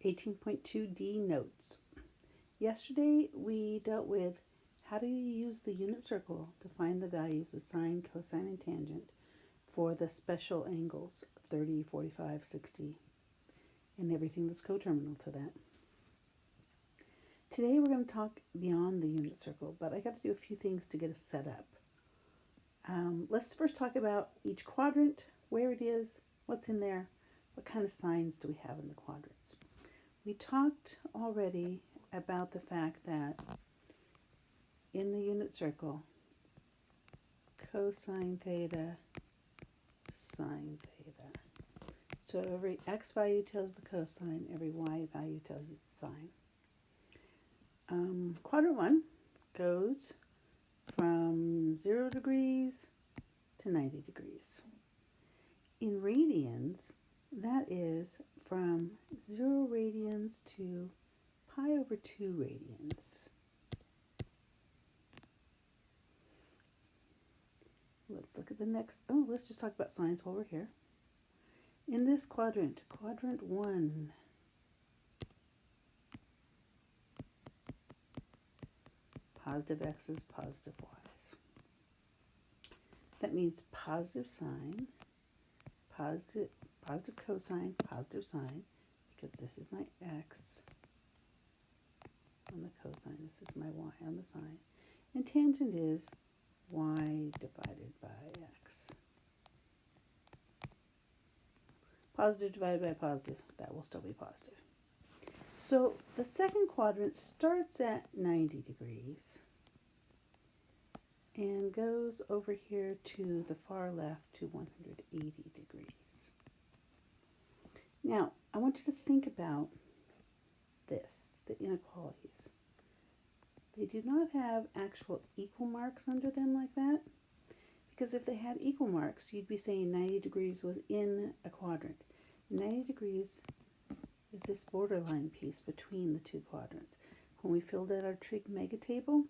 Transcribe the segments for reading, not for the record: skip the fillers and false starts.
18.2D notes. Yesterday we dealt with how do you use the unit circle to find the values of sine, cosine, and tangent for the special angles 30, 45, 60, and everything that's coterminal to that. Today we're going to talk beyond the unit circle, but I got to do a few things to get us set up. Let's first talk about each quadrant, where it is, what's in there, what kind of signs do we have in the quadrants. We talked already about the fact that in the unit circle, cosine theta, sine theta. So every x value tells the cosine, every y value tells you the sine. Quadrant 1 goes from 0 degrees to 90 degrees. In radians, that is from 0 radians to pi over 2 radians. Let's look at the next. Let's just talk about sines while we're here. In this quadrant, quadrant 1, positive x's, positive y's. That means positive sine, positive cosine, positive sine, because this is my x on the cosine, this is my y on the sine, and tangent is y divided by x. Positive divided by positive, that will still be positive. So the second quadrant starts at 90 degrees and goes over here to the far left to 180 degrees. Now, I want you to think about this, the inequalities. They do not have actual equal marks under them like that, because if they had equal marks, you'd be saying 90 degrees was in a quadrant. 90 degrees is this borderline piece between the two quadrants. When we filled out our trig mega table,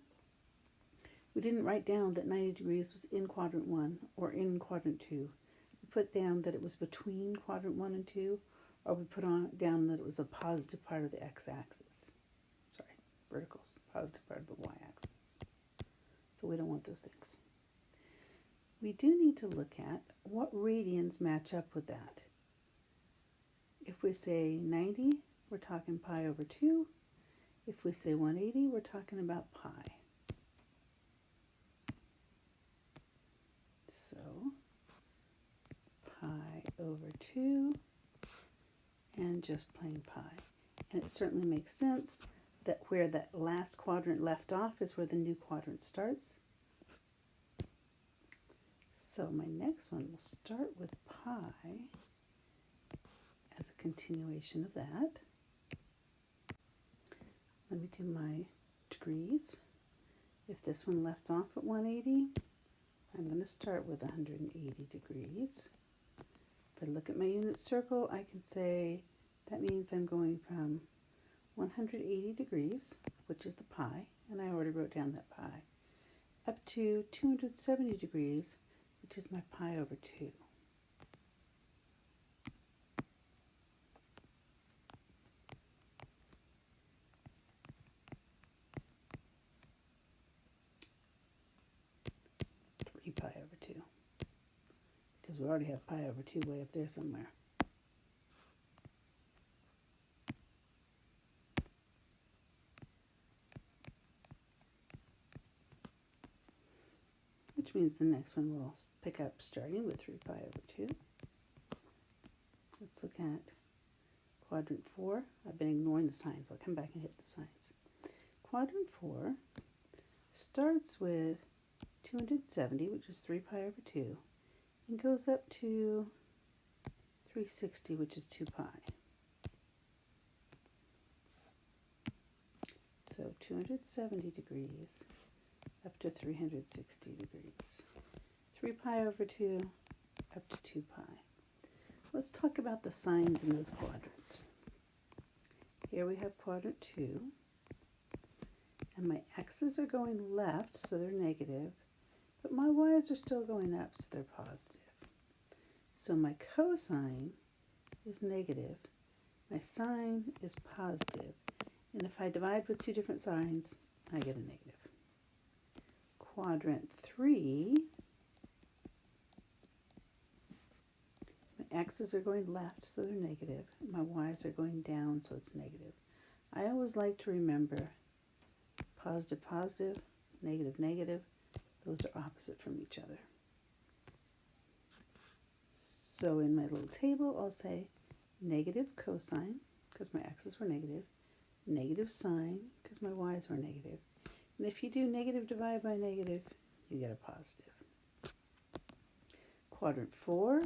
we didn't write down that 90 degrees was in quadrant 1 or in quadrant 2. We put down that it was between quadrant 1 and 2, or we put down that it was a positive part of the x-axis. Sorry, vertical, positive part of the y-axis. So we don't want those things. We do need to look at what radians match up with that. If we say 90, we're talking pi over 2. If we say 180, we're talking about pi. So, pi over 2 and just plain pi. And it certainly makes sense that where that last quadrant left off is where the new quadrant starts. So my next one will start with pi as a continuation of that. Let me do my degrees. If this one left off at 180, I'm going to start with 180 degrees. If I look at my unit circle, I can say that means I'm going from 180 degrees, which is the pi, and I already wrote down that pi, up to 270 degrees, which is my pi over 2. Pi over 2, because we already have pi over 2 way up there somewhere. Which means the next one we'll pick up starting with 3 pi over 2. Let's look at quadrant 4. I've been ignoring the signs. I'll come back and hit the signs. Quadrant 4 starts with 270, which is 3 pi over 2, and goes up to 360, which is 2 pi. So 270 degrees up to 360 degrees. 3 pi over 2 up to 2 pi. Let's talk about the signs in those quadrants. Here we have quadrant 2, and my x's are going left, so they're negative, but my y's are still going up, so they're positive. So my cosine is negative, My sign is positive. And if I divide with two different signs, I get a negative. Quadrant 3, my x's are going left, so they're negative. My y's are going down, so it's negative. I always like to remember positive, positive, negative, negative. Those are opposite from each other. So in my little table, I'll say negative cosine, because my x's were negative, negative sine, because my y's were negative. And if you do negative divided by negative, you get a positive. Quadrant 4,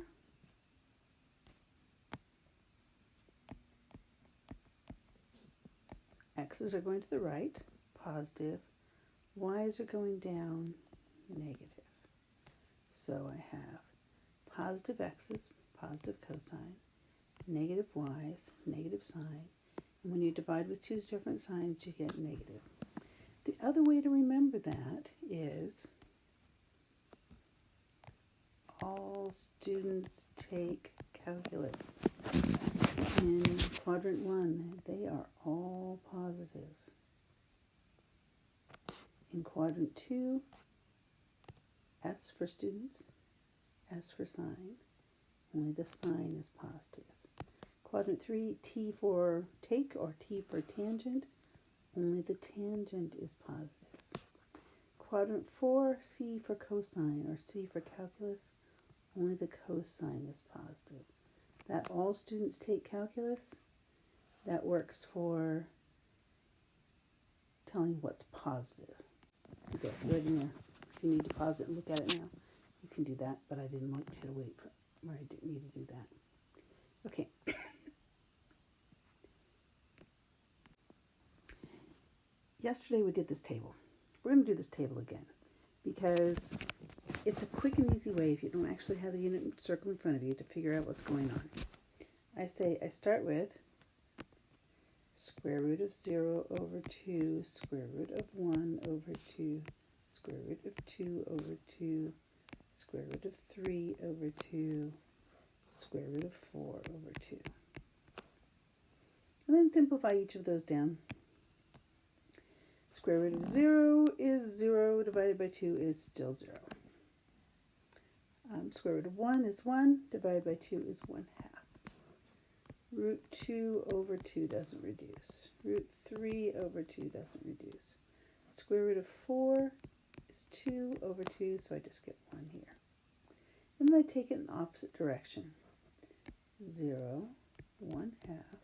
x's are going to the right, positive, y's are going down, negative. So I have positive x's, positive cosine, negative y's, negative sine. And when you divide with two different signs, you get negative. The other way to remember that is all students take calculus. In quadrant 1, they are all positive. In quadrant 2, S for students, S for sign. Only the sign is positive. Quadrant 3, T for take or T for tangent. Only the tangent is positive. Quadrant 4, C for cosine or C for calculus. Only the cosine is positive. That all students take calculus, that works for telling what's positive. Okay, right in there. If you need to pause it and look at it now, you can do that, but I didn't want you to wait for where I didn't need to do that. Okay. Yesterday we did this table. We're going to do this table again because it's a quick and easy way if you don't actually have the unit circle in front of you to figure out what's going on. I start with square root of 0 over 2, square root of 1 over 2, square root of 2 over 2, square root of 3 over 2, square root of 4 over 2. And then simplify each of those down. Square root of 0 is 0 divided by 2 is still 0. Square root of 1 is 1 divided by 2 is 1/2. Root 2 over 2 doesn't reduce. Root 3 over 2 doesn't reduce. Square root of 4 is 2 over 2, so I just get 1 here. And then I take it in the opposite direction. 0, 1/2,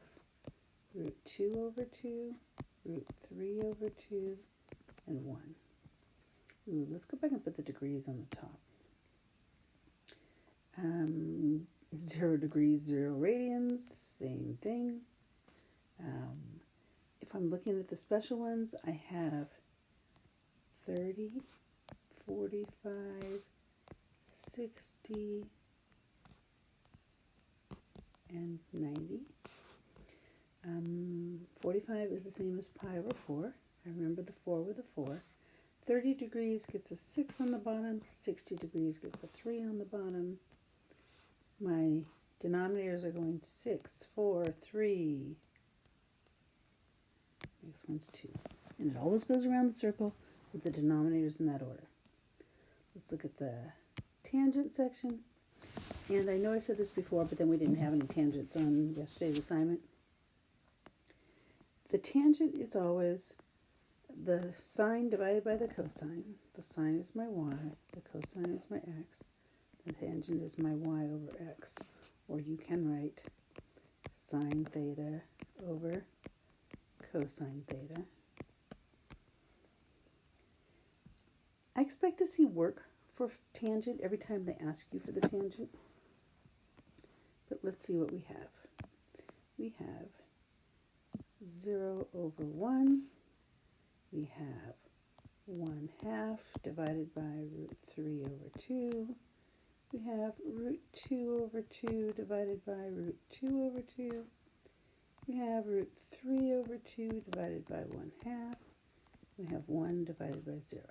root 2 over 2, root 3 over 2, and 1. Ooh, let's go back and put the degrees on the top. 0 degrees, 0 radians, same thing. If I'm looking at the special ones, I have 30, 45, 60, and 90. 45 is the same as pi over 4. I remember the 4 with a 4. 30 degrees gets a 6 on the bottom. 60 degrees gets a 3 on the bottom. My denominators are going 6, 4, 3. Next one's 2. And it always goes around the circle with the denominators in that order. Let's look at the tangent section. And I know I said this before, but then we didn't have any tangents on yesterday's assignment. The tangent is always the sine divided by the cosine. The sine is my y, the cosine is my x, the tangent is my y over x. Or you can write sine theta over cosine theta. I expect to see work for tangent every time they ask you for the tangent. But let's see what we have. We have 0 over 1. We have 1/2 divided by root 3 over 2. We have root 2 over 2 divided by root 2 over 2. We have root 3 over 2 divided by 1/2. We have 1 divided by 0.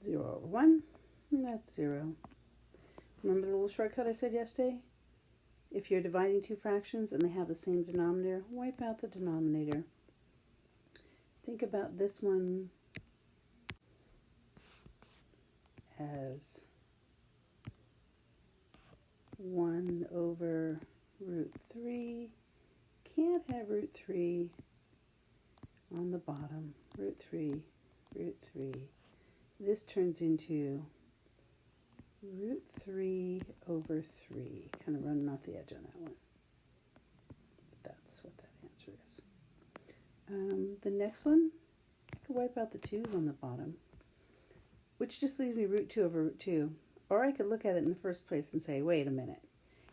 Zero over 1, and that's 0. Remember the little shortcut I said yesterday? If you're dividing two fractions and they have the same denominator, wipe out the denominator. Think about this one as 1 over root 3. Can't have root 3 on the bottom. Root 3, root 3. This turns into root 3 over 3. Kind of running off the edge on that one. But that's what that answer is. The next one, I could wipe out the 2's on the bottom, which just leaves me root 2 over root 2. Or I could look at it in the first place and say, wait a minute,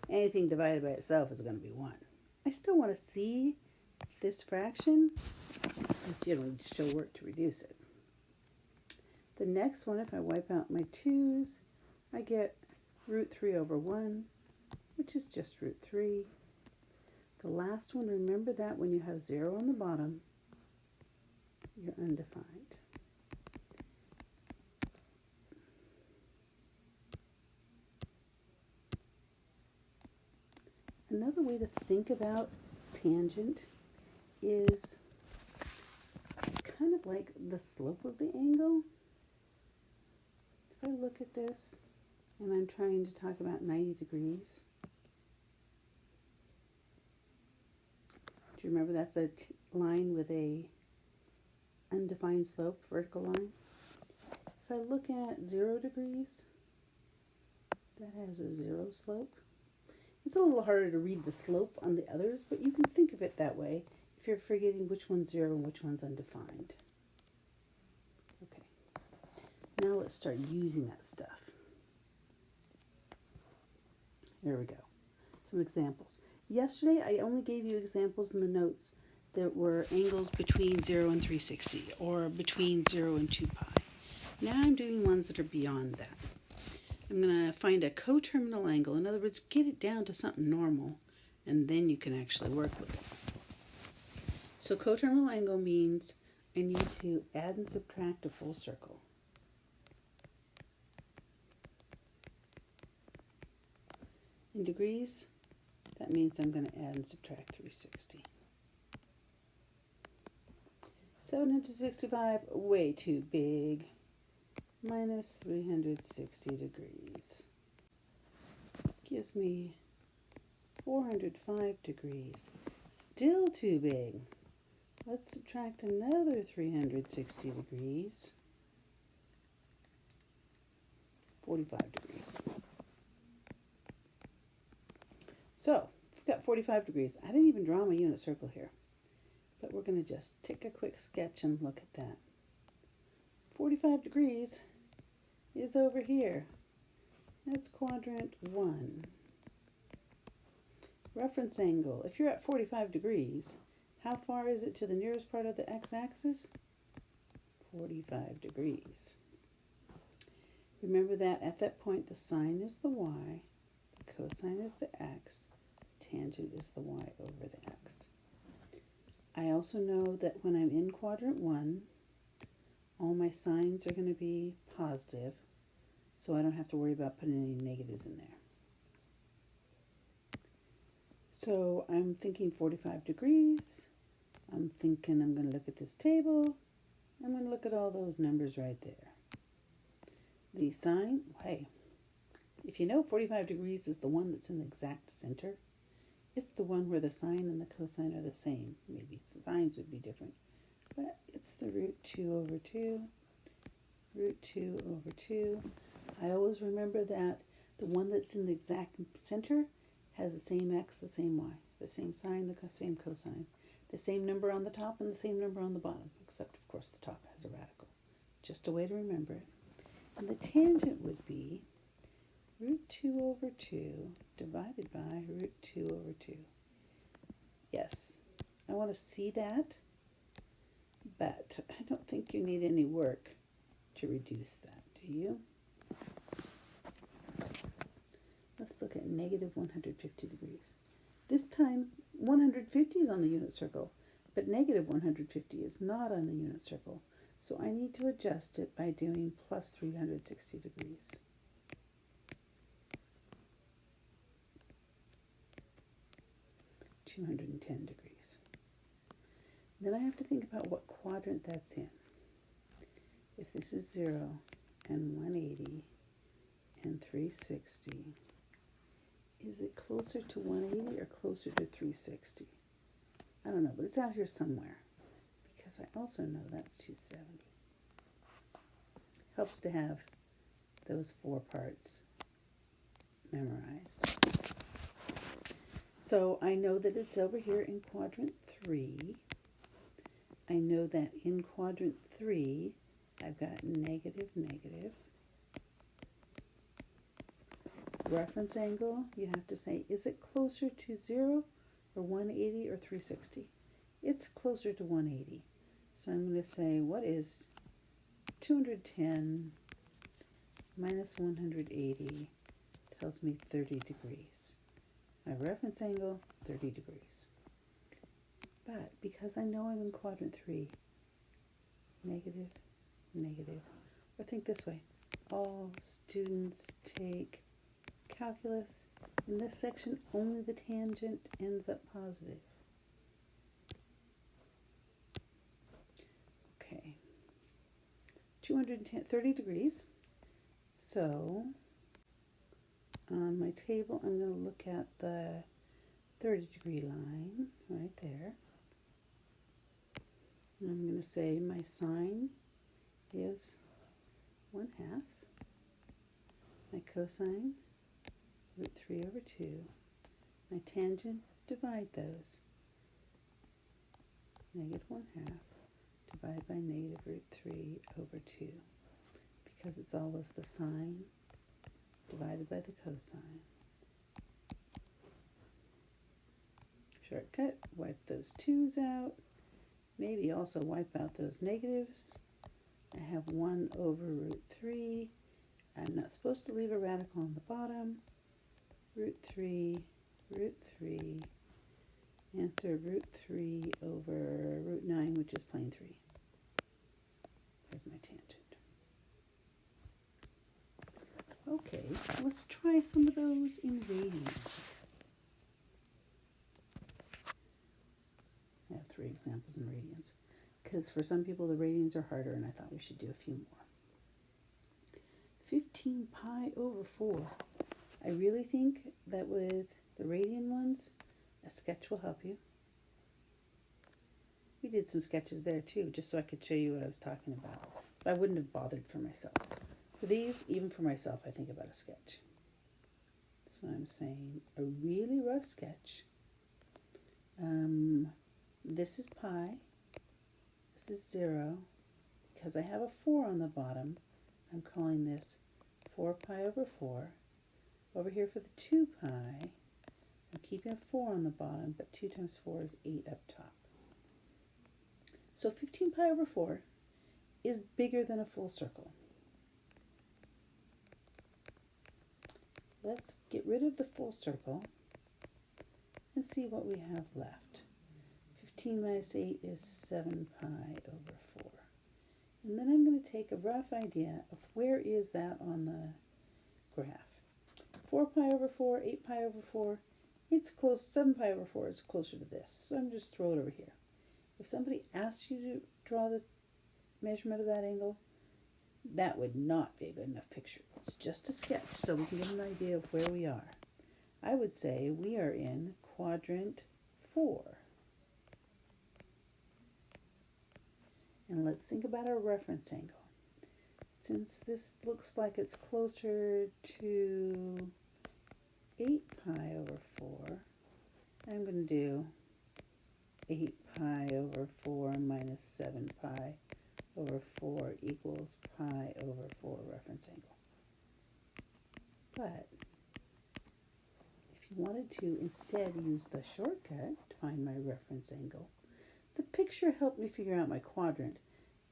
anything divided by itself is going to be 1. I still want to see this fraction, but you don't need to show work to reduce it. The next one, if I wipe out my 2's, I get root 3 over 1, which is just root 3. The last one, remember that when you have 0 on the bottom, you're undefined. Another way to think about tangent is it's kind of like the slope of the angle. If I look at this and I'm trying to talk about 90 degrees, do you remember that's a line with a undefined slope, vertical line? If I look at 0 degrees, that has a 0 slope. It's a little harder to read the slope on the others, but you can think of it that way if you're forgetting which one's 0 and which one's undefined. Okay, now let's start using that stuff. Here we go. Some examples. Yesterday, I only gave you examples in the notes that were angles between 0 and 360, or between 0 and 2 pi. Now I'm doing ones that are beyond that. I'm going to find a coterminal angle. In other words, get it down to something normal, and then you can actually work with it. So coterminal angle means I need to add and subtract a full circle. In degrees, that means I'm going to add and subtract 360. 765, way too big. Minus 360 degrees gives me 405 degrees. Still too big. Let's subtract another 360 degrees. 45 degrees. So, we've got 45 degrees. I didn't even draw my unit circle here, but we're going to just take a quick sketch and look at that. 45 degrees is over here. That's quadrant 1. Reference angle. If you're at 45 degrees, how far is it to the nearest part of the x-axis? 45 degrees. Remember that at that point the sine is the y, the cosine is the x, tangent is the y over the x. I also know that when I'm in quadrant 1, all my signs are going to be positive, so I don't have to worry about putting any negatives in there. So I'm thinking 45 degrees. I'm thinking I'm going to look at this table. I'm going to look at all those numbers right there. The sine, hey, if you know 45 degrees is the one that's in the exact center, it's the one where the sine and the cosine are the same. Maybe sines would be different. But it's the root 2 over 2, root 2 over 2. I always remember that the one that's in the exact center has the same x, the same y, the same sine, the same cosine, the same number on the top and the same number on the bottom, except of course the top has a radical. Just a way to remember it. And the tangent would be root 2 over 2 divided by root 2 over 2. Yes, I want to see that. But I don't think you need any work to reduce that, do you? Let's look at negative 150 degrees. This time, 150 is on the unit circle, but negative 150 is not on the unit circle. So I need to adjust it by doing plus 360 degrees. 210 degrees. Then I have to think about what quadrant that's in. If this is 0 and 180 and 360, is it closer to 180 or closer to 360? I don't know, but it's out here somewhere, because I also know that's 270. Helps to have those 4 parts memorized. So I know that it's over here in quadrant 3. I know that in quadrant 3, I've got negative, negative. Reference angle, you have to say, is it closer to 0 or 180 or 360? It's closer to 180. So I'm going to say, what is 210 minus 180 tells me 30 degrees. My reference angle, 30 degrees. But because I know I'm in quadrant 3, negative, negative, or think this way, all students take calculus. In this section, only the tangent ends up positive. Okay, 30 degrees. So on my table, I'm going to look at the 30 degree line right there. And I'm going to say my sine is 1/2. My cosine, root 3 over 2. My tangent, divide those. Negative 1/2 divided by negative root 3 over 2. Because it's always the sine divided by the cosine. Shortcut, wipe those 2's out. Maybe also wipe out those negatives. I have 1 over root 3. I'm not supposed to leave a radical on the bottom. Root 3, answer root 3 over root 9, which is plane 3. There's my tangent. Okay, let's try some of those in radians. I have 3 examples in radians, because for some people the radians are harder, and I thought we should do a few more. 15 pi over 4. I really think that with the radian ones, a sketch will help you. We did some sketches there too, just so I could show you what I was talking about. But I wouldn't have bothered for myself. For these, even for myself, I think about a sketch. So I'm saying a really rough sketch. This is pi. This is 0. Because I have a 4 on the bottom, I'm calling this 4 pi over 4. Over here for the 2 pi, I'm keeping a 4 on the bottom, but 2 times 4 is 8 up top. So 15 pi over 4 is bigger than a full circle. Let's get rid of the full circle and see what we have left. 15 minus 8 is 7 pi over 4. And then I'm going to take a rough idea of where is that on the graph. 4 pi over 4, 8 pi over 4, it's close. 7 pi over 4 is closer to this. So I'm just throw it over here. If somebody asked you to draw the measurement of that angle, that would not be a good enough picture. It's just a sketch so we can get an idea of where we are. I would say we are in quadrant 4. And let's think about our reference angle. Since this looks like it's closer to 8 pi over 4, I'm going to do 8 pi over 4 minus 7 pi over 4 equals pi over 4 reference angle. But if you wanted to instead use the shortcut to find my reference angle, the picture helped me figure out my quadrant,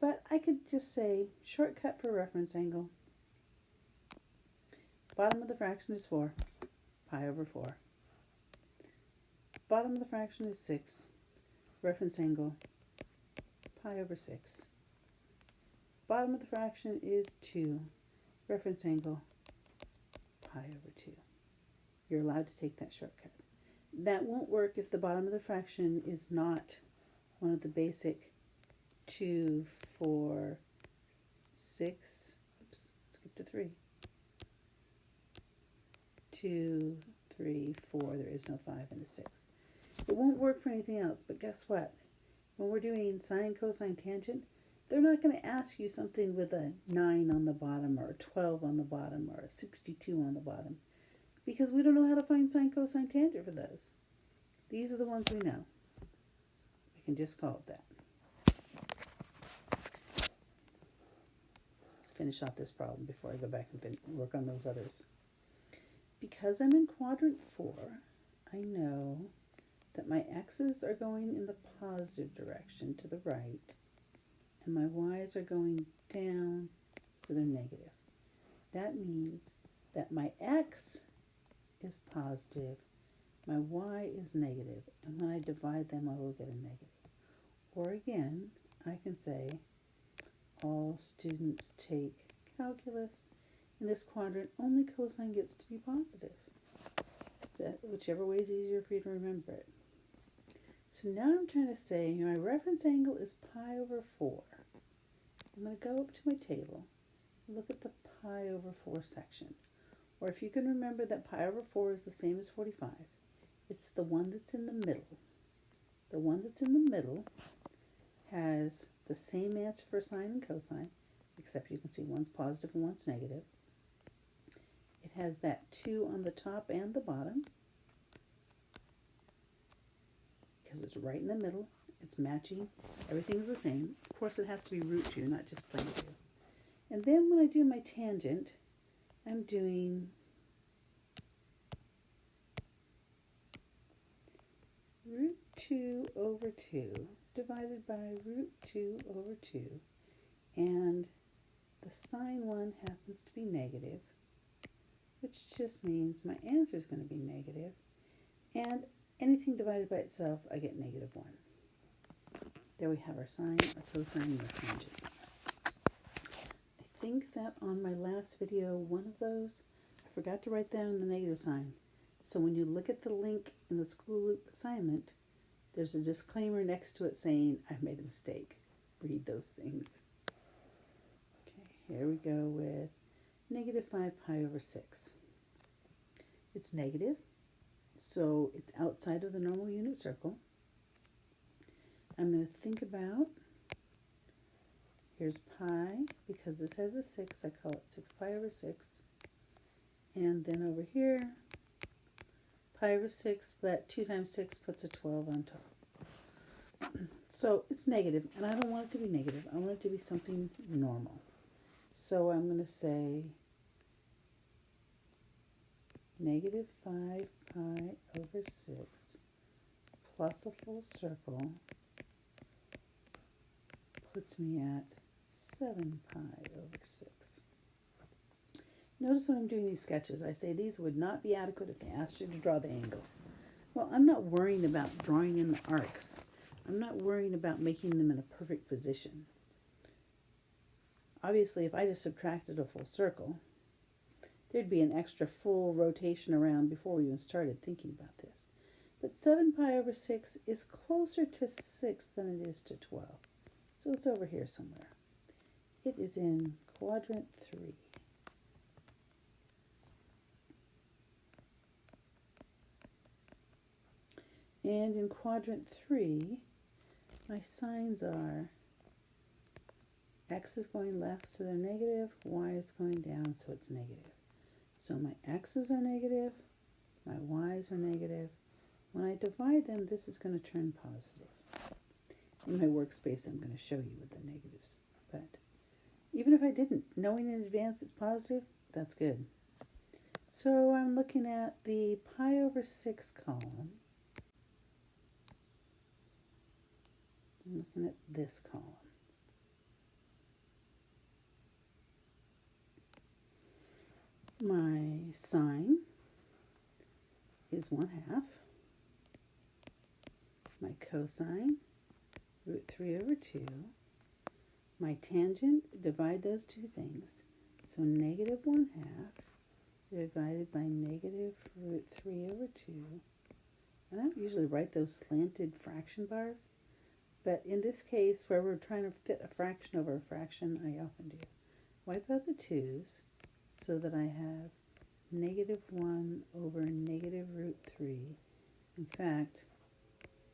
but I could just say shortcut for reference angle. Bottom of the fraction is 4, pi over 4. Bottom of the fraction is 6, reference angle, pi over 6. Bottom of the fraction is 2, reference angle, pi over 2. You're allowed to take that shortcut. that won't work if the bottom of the fraction is not one of the basic 2, 4, 6, oops, skip to 3. 2, 3, 4, there is no 5 and a 6. It won't work for anything else, but guess what? When we're doing sine, cosine, tangent, they're not going to ask you something with a 9 on the bottom or a 12 on the bottom or a 62 on the bottom, because we don't know how to find sine, cosine, tangent for those. These are the ones we know. We can just call it that. Let's finish off this problem before I go back and work on those others. Because I'm in quadrant 4, I know that my x's are going in the positive direction to the right, and my y's are going down, so they're negative. That means that my x is positive, my y is negative, and when I divide them, I will get a negative. Or again, I can say all students take calculus. In this quadrant, only cosine gets to be positive. Whichever way is easier for you to remember it. So now I'm trying to say my reference angle is pi over 4. I'm going to go up to my table and look at the pi over 4 section. Or if you can remember that pi over 4 is the same as 45, it's the one that's in the middle. The one that's in the middle has the same answer for sine and cosine, except you can see one's positive and one's negative. It has that 2 on the top and the bottom, because it's right in the middle. It's matching. Everything's the same. Of course, it has to be root 2, not just plain 2. And then when I do my tangent, I'm doing root 2 over 2 divided by root 2 over 2. And the sine one happens to be negative, which just means my answer is going to be negative. And anything divided by itself, I get negative 1. There we have our sine, our cosine, and our tangent. I think that on my last video, one of those, I forgot to write down the negative sign. So when you look at the link in the School Loop assignment, there's a disclaimer next to it saying, I've made a mistake. Read those things. Okay, here we go with negative 5 pi over 6. It's negative, so it's outside of the normal unit circle. I'm going to think about, here's pi, because this has a 6, I call it 6 pi over 6. And then over here, pi over 6, but 2 times 6 puts a 12 on top. So it's negative, and I don't want it to be negative. I want it to be something normal. So I'm going to say negative 5 pi over 6 plus a full circle puts me at 7 pi over 6. Notice when I'm doing these sketches, I say these would not be adequate if they asked you to draw the angle. Well, I'm not worrying about drawing in the arcs. I'm not worrying about making them in a perfect position. Obviously, if I just subtracted a full circle, there'd be an extra full rotation around before we even started thinking about this. But 7 pi over 6 is closer to 6 than it is to 12. So it's over here somewhere. It is in quadrant 3. And in quadrant 3, my signs are x is going left, so they're negative, y is going down, so it's negative. So my x's are negative, my y's are negative. When I divide them, this is going to turn positive. In my workspace, I'm going to show you with the negatives. But even if I didn't, knowing in advance it's positive, that's good. So I'm looking at the pi over 6 column. I'm looking at this column. My sine is 1/2. My cosine, root 3 over 2. My tangent, divide those two things. So negative 1/2 divided by negative root 3 over 2 And I don't usually write those slanted fraction bars, but in this case, where we're trying to fit a fraction over a fraction, I often do. Wipe out the 2's so that I have negative 1 over negative root 3. In fact,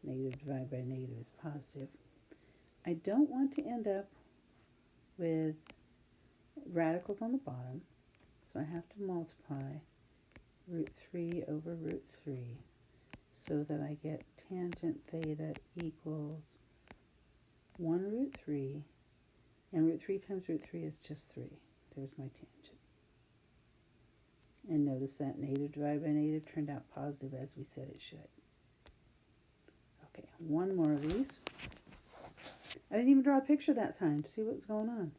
negative divided by negative is positive. I don't want to end up with radicals on the bottom, so I have to multiply root 3 over root 3 so that I get tangent theta equals 1 root 3, and root 3 times root 3 is just 3. There's my tangent. And notice that negative divided by negative turned out positive as we said it should. Okay, one more of these. I didn't even draw a picture that time to see what's going on.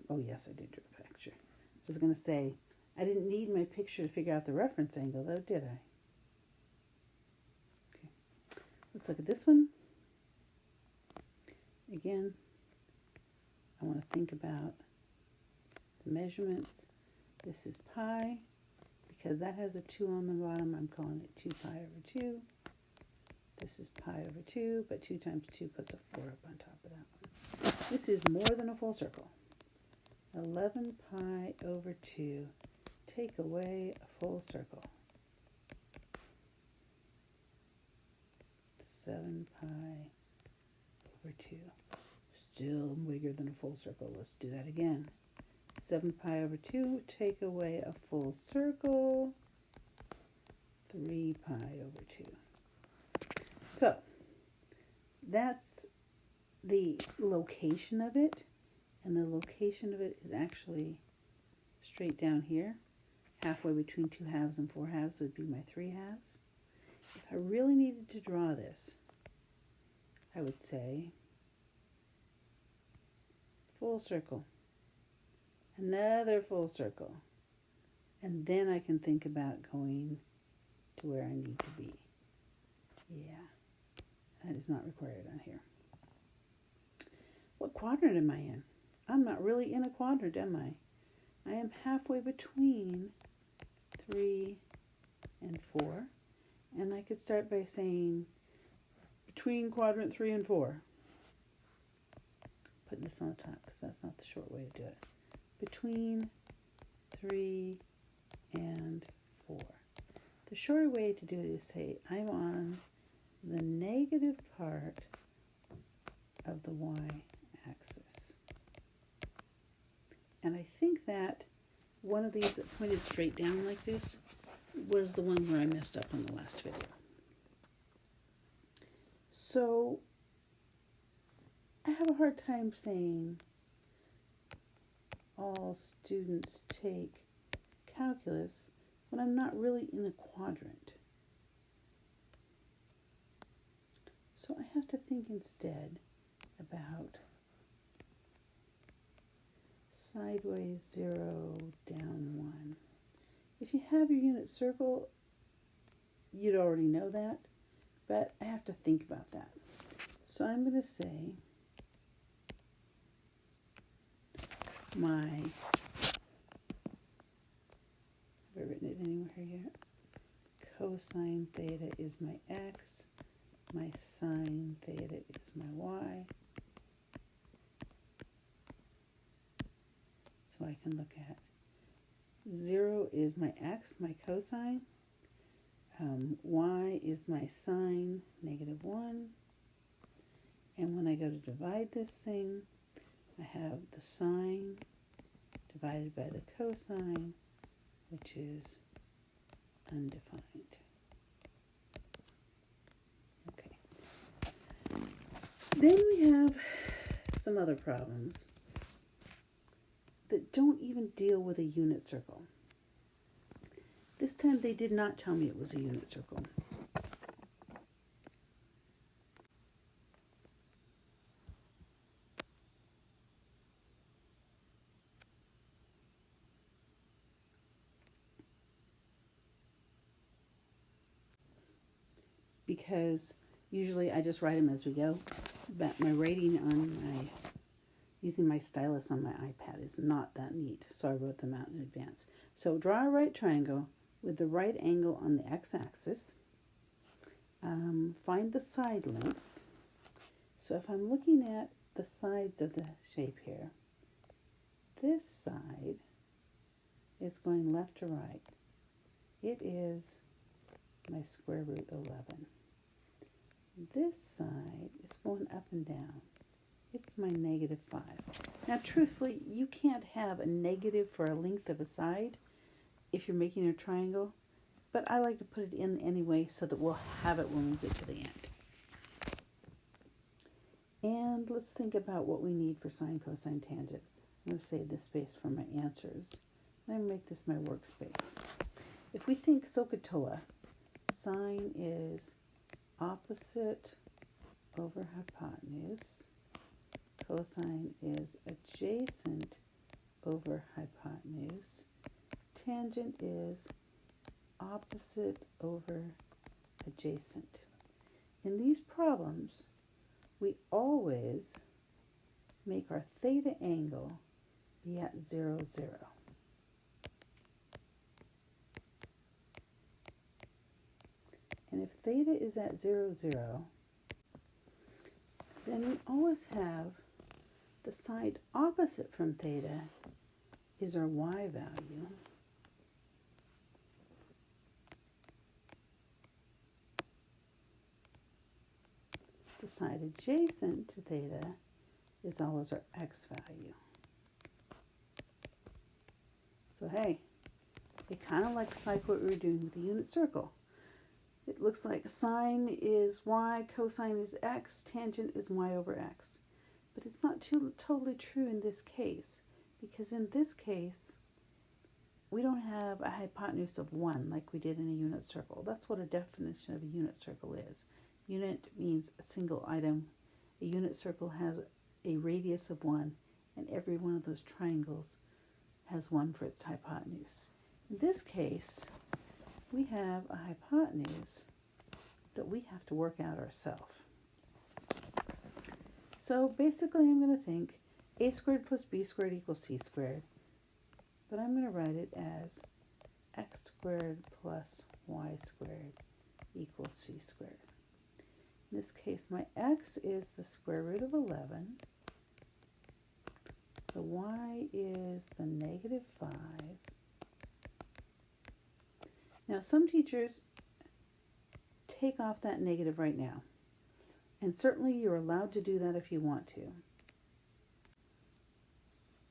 Oh yes, I did draw a picture. I was going to say, I didn't need my picture to figure out the reference angle, though, did I? Okay, let's look at this one. Again, I want to think about the measurements. This is pi. Because that has a 2 on the bottom, I'm calling it 2 pi over 2. This is pi over 2, but 2 times 2 puts a 4 up on top of that one. This is more than a full circle. 11 pi over 2. Take away a full circle. 7 pi over 2. Still bigger than a full circle. Let's do that again. 7 pi over 2, take away a full circle, 3 pi over 2. So, that's the location of it, and the location of it is actually straight down here. Halfway between 2 halves and 4 halves would be my 3 halves. If I really needed to draw this, I would say full circle. Another full circle, and then I can think about going to where I need to be. Yeah, that is not required on here. What quadrant am I in? I'm not really in a quadrant, am I? I am halfway between 3 and 4, and I could start by saying between quadrant 3 and 4. Putting this on the top because that's not the short way to do it. Between 3 and 4. The short way to do it is say I'm on the negative part of the y-axis. And I think that one of these that pointed straight down like this was the one where I messed up on the last video. So I have a hard time saying all students take calculus when I'm not really in a quadrant. So I have to think instead about sideways 0, down 1. If you have your unit circle, you'd already know that, but I have to think about that. So I'm going to say have I written it anywhere yet? Cosine theta is my x, my sine theta is my y. So I can look at 0 is my x, my cosine, y is my sine, -1, and when I go to divide this thing, I have the sine divided by the cosine, which is undefined. Okay. Then we have some other problems that don't even deal with a unit circle. This time they did not tell me it was a unit circle. Because usually I just write them as we go, but my writing on using my stylus on my iPad is not that neat, so I wrote them out in advance. So draw a right triangle with the right angle on the x-axis, find the side lengths. So if I'm looking at the sides of the shape here, this side is going left to right. It is my square root 11. This side is going up and down. It's my negative 5. Now, truthfully, you can't have a negative for a length of a side if you're making a triangle, but I like to put it in anyway so that we'll have it when we get to the end. And let's think about what we need for sine, cosine, tangent. I'm going to save this space for my answers. I'm going to make this my workspace. If we think SOHCAHTOA, sine is opposite over hypotenuse. Cosine is adjacent over hypotenuse. Tangent is opposite over adjacent. In these problems, we always make our theta angle be at 0, 0. And if theta is at 0, 0, then we always have the side opposite from theta is our y value. The side adjacent to theta is always our x value. So hey, it kind of looks like what we were doing with the unit circle. It looks like sine is y, cosine is x, tangent is y over x. But it's not totally true in this case, because in this case, we don't have a hypotenuse of 1 like we did in a unit circle. That's what a definition of a unit circle is. Unit means a single item. A unit circle has a radius of 1, and every one of those triangles has 1 for its hypotenuse. In this case, we have a hypotenuse that we have to work out ourselves. So basically I'm going to think a squared plus b squared equals c squared, but I'm going to write it as x squared plus y squared equals c squared. In this case, my x is the square root of 11. The y is the negative 5. Now, some teachers take off that negative right now. And certainly you're allowed to do that if you want to.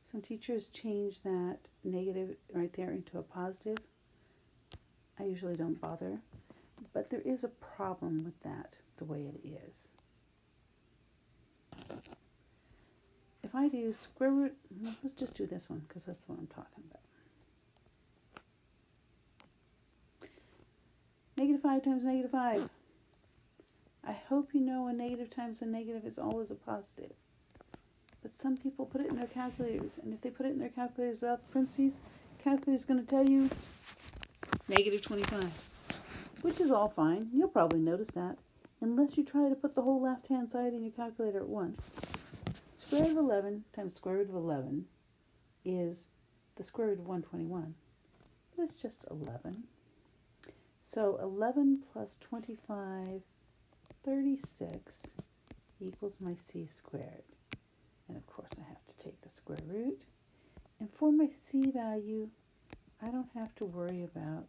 Some teachers change that negative right there into a positive. I usually don't bother. But there is a problem with that, the way it is. If I do square root, let's just do this one because that's what I'm talking about. Negative 5 times negative 5. I hope you know a negative times a negative is always a positive. But some people put it in their calculators, and if they put it in their calculators without parentheses, the calculator's going to tell you negative 25, which is all fine. You'll probably notice that, unless you try to put the whole left-hand side in your calculator at once. Square root of 11 times square root of 11 is the square root of 121. It's just 11. So 11 plus 25, 36 equals my c squared. And of course I have to take the square root. And for my c value, I don't have to worry about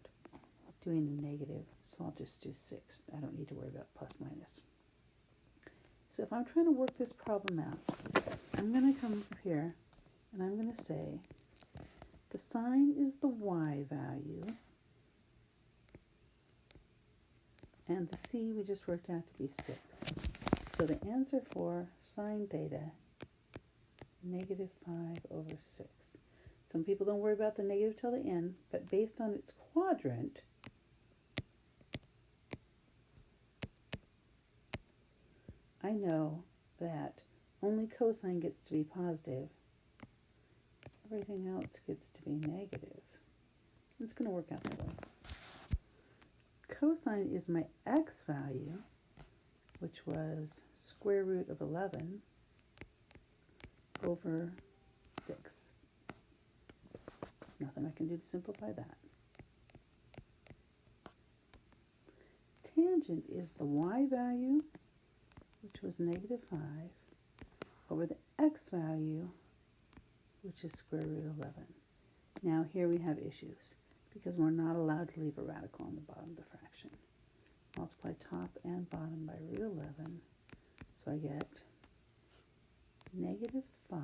doing the negative, so I'll just do 6. I don't need to worry about plus minus. So if I'm trying to work this problem out, I'm going to come up here and I'm going to say the sine is the y value, and the c we just worked out to be 6. So the answer for sine theta, negative 5 over 6. Some people don't worry about the negative till the end, but based on its quadrant, I know that only cosine gets to be positive. Everything else gets to be negative. It's going to work out that way. Cosine is my x value, which was square root of 11 over 6. Nothing I can do to simplify that. tangent is the y value, which was negative 5, over the x value, which is square root of 11. Now here we have issues, because we're not allowed to leave a radical on the bottom of the fraction. Multiply top and bottom by root 11, so I get negative 5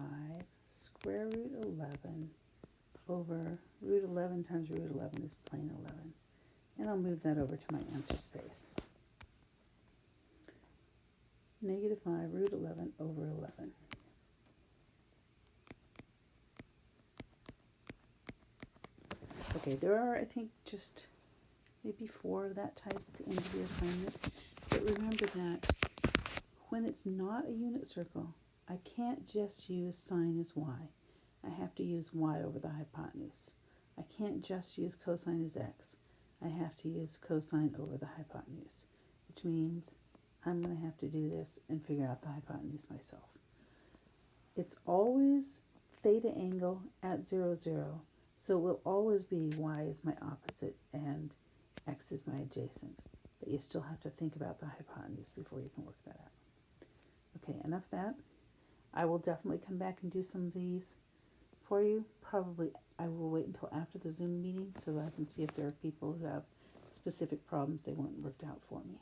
square root 11 over root 11 times root 11 is plain 11. And I'll move that over to my answer space. Negative 5 root 11 over 11. Okay, there are, I think, just maybe 4 of that type at the end of the assignment. But remember that when it's not a unit circle, I can't just use sine as y. I have to use y over the hypotenuse. I can't just use cosine as x. I have to use cosine over the hypotenuse, which means I'm going to have to do this and figure out the hypotenuse myself. It's always theta angle at 0, 0, so it will always be y is my opposite and x is my adjacent. But you still have to think about the hypotenuse before you can work that out. Okay, enough of that. I will definitely come back and do some of these for you. Probably I will wait until after the Zoom meeting so I can see if there are people who have specific problems they want worked out for me.